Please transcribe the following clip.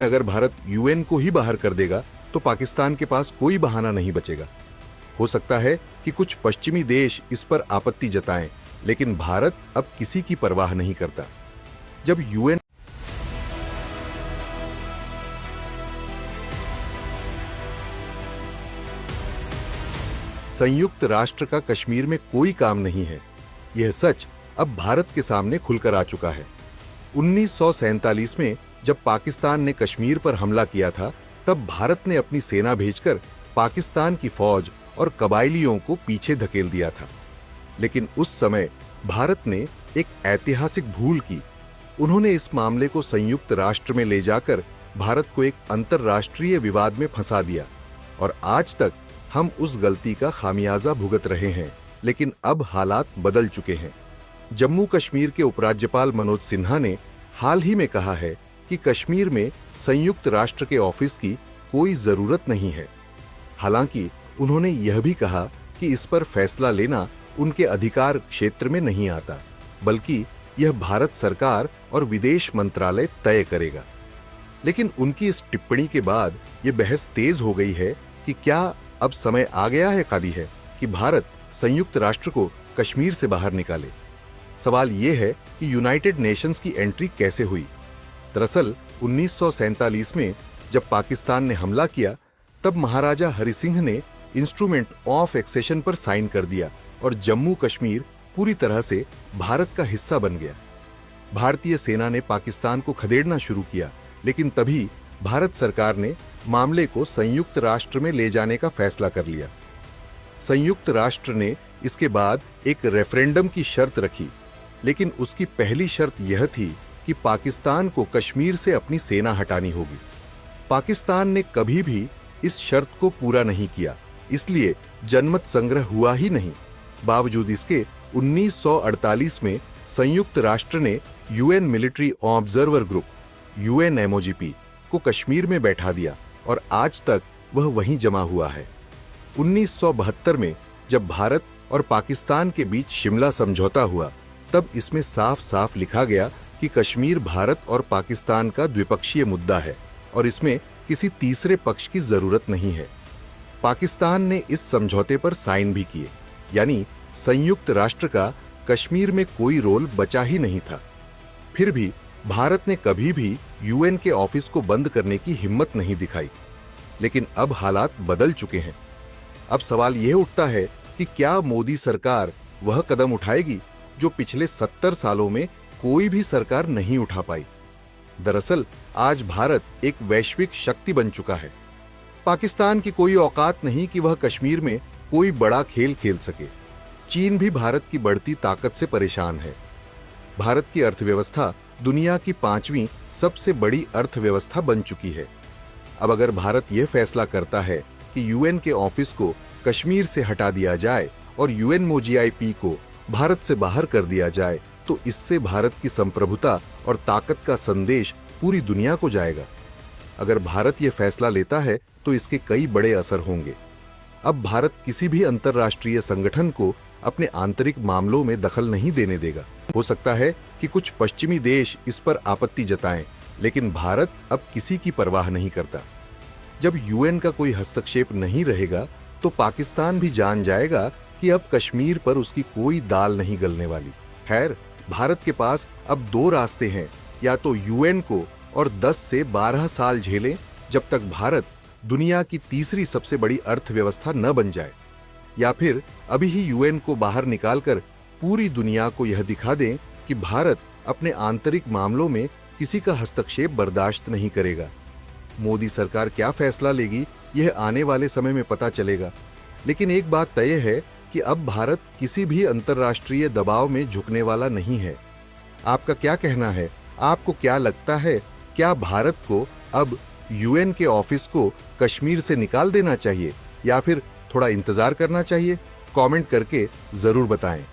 अगर भारत यूएन को ही बाहर कर देगा तो पाकिस्तान के पास कोई बहाना नहीं बचेगा। हो सकता है कि कुछ पश्चिमी देश इस पर आपत्ति जताएं, लेकिन भारत अब किसी की परवाह नहीं करता। जब यूएन संयुक्त राष्ट्र का कश्मीर में कोई काम नहीं है, यह सच अब भारत के सामने खुलकर आ चुका है। 1947 में जब पाकिस्तान ने कश्मीर पर हमला किया था, तब भारत ने अपनी सेना भेजकर पाकिस्तान की फौज और कबायलियों को पीछे धकेल दिया था। लेकिन उस समय भारत ने एक ऐतिहासिक भूल की। उन्होंने इस मामले को संयुक्त राष्ट्र में ले जाकर भारत को एक अंतर्राष्ट्रीय विवाद में फंसा दिया और आज तक हम उस गलती का खामियाजा भुगत रहे हैं। लेकिन अब हालात बदल चुके हैं। जम्मू कश्मीर के उपराज्यपाल मनोज सिन्हा ने हाल ही में कहा है कि कश्मीर में संयुक्त राष्ट्र के ऑफिस की कोई जरूरत नहीं है। हालांकि उन्होंने यह भी कहा कि इस पर फैसला लेना उनके अधिकार क्षेत्र में नहीं आता, बल्कि यह भारत सरकार और विदेश मंत्रालय तय करेगा। लेकिन उनकी इस टिप्पणी के बाद यह बहस तेज हो गई है कि क्या अब समय आ गया है खाली है कि भारत संयुक्त राष्ट्र को कश्मीर से बाहर निकाले। सवाल यह है कि यूनाइटेड नेशंस की एंट्री कैसे हुई। दरअसल 1947 में जब पाकिस्तान ने हमला किया, तब महाराजा हरि सिंह ने इंस्ट्रूमेंट ऑफ एक्सेशन पर साइन कर दिया और जम्मू कश्मीर पूरी तरह से भारत का हिस्सा बन गया। भारतीय सेना ने पाकिस्तान को खदेड़ना शुरू किया, लेकिन तभी भारत सरकार ने मामले को संयुक्त राष्ट्र में ले जाने का फैसला कर लिया। संयुक्त राष्ट्र ने इसके बाद एक रेफरेंडम की शर्त रखी, लेकिन उसकी पहली शर्त यह थी कि पाकिस्तान को कश्मीर से अपनी सेना हटानी होगी। पाकिस्तान ने कभी भी इस शर्त को पूरा नहीं किया, इसलिए जनमत संग्रह हुआ ही नहीं। बावजूद इसके 1948 में संयुक्त राष्ट्र ने UN military observer group UNMOGP को कश्मीर में बैठा दिया और आज तक वह वहीं जमा हुआ है। 1972 में जब भारत और पाकिस्तान के बीच शिमला समझौता हुआ, तब इसमें साफ साफ लिखा गया कि कश्मीर भारत और पाकिस्तान का द्विपक्षीय मुद्दा है और इसमें किसी तीसरे पक्ष की जरूरत नहीं है। पाकिस्तान ने इस समझौते पर साइन भी किए, यानी संयुक्त राष्ट्र का कश्मीर में कोई रोल बचा ही नहीं था। फिर भी भारत ने कभी भी यूएन के ऑफिस को बंद करने की हिम्मत नहीं दिखाई। लेकिन अब हालात बदल चुके हैं। अब सवाल यह उठता है कि क्या मोदी सरकार वह कदम उठाएगी जो पिछले 70 सालों में कोई भी सरकार नहीं उठा पाई। दरअसल आज भारत एक वैश्विक शक्ति बन चुका है। पाकिस्तान की कोई औकात नहीं कि वह कश्मीर में कोई बड़ा खेल खेल सके। चीन भी भारत की बढ़ती ताकत से परेशान है। भारत की अर्थव्यवस्था दुनिया की 5वीं सबसे बड़ी अर्थव्यवस्था बन चुकी है। अब अगर भारत यह फैसला करता है कि यूएन के ऑफिस को कश्मीर से हटा दिया जाए और UNMOGIP को भारत से बाहर कर दिया जाए, तो इससे भारत की संप्रभुता और ताकत का संदेश पूरी दुनिया को जाएगा। अगर भारत यह फैसला लेता है तो इसके कई बड़े असर होंगे। अब भारत किसी भी अंतर्राष्ट्रीय संगठन को अपने आंतरिक मामलों में दखल नहीं देने देगा। हो सकता है कि कुछ पश्चिमी देश इस पर आपत्ति जताएं, लेकिन भारत अब किसी की परवाह नहीं करता। जब यूएन का कोई हस्तक्षेप नहीं रहेगा, तो पाकिस्तान भी जान जाएगा कि अब कश्मीर पर उसकी कोई दाल नहीं गलने वाली। खैर, भारत के पास अब 2 रास्ते हैं, या तो यूएन को और 10 से 12 साल झेलें जब तक भारत दुनिया की तीसरी सबसे बड़ी अर्थव्यवस्था न बन जाए, या फिर अभी ही यूएन को बाहर निकालकर पूरी दुनिया को यह दिखा दें कि भारत अपने आंतरिक मामलों में किसी का हस्तक्षेप बर्दाश्त नहीं करेगा। मोदी सरकार क्या फैसला लेगी, यह आने वाले समय में पता चलेगा। लेकिन एक बात तय है कि अब भारत किसी भी अंतर्राष्ट्रीय दबाव में झुकने वाला नहीं है। आपका क्या कहना है? आपको क्या लगता है, क्या भारत को अब यूएन के ऑफिस को कश्मीर से निकाल देना चाहिए या फिर थोड़ा इंतजार करना चाहिए? कमेंट करके जरूर बताएं।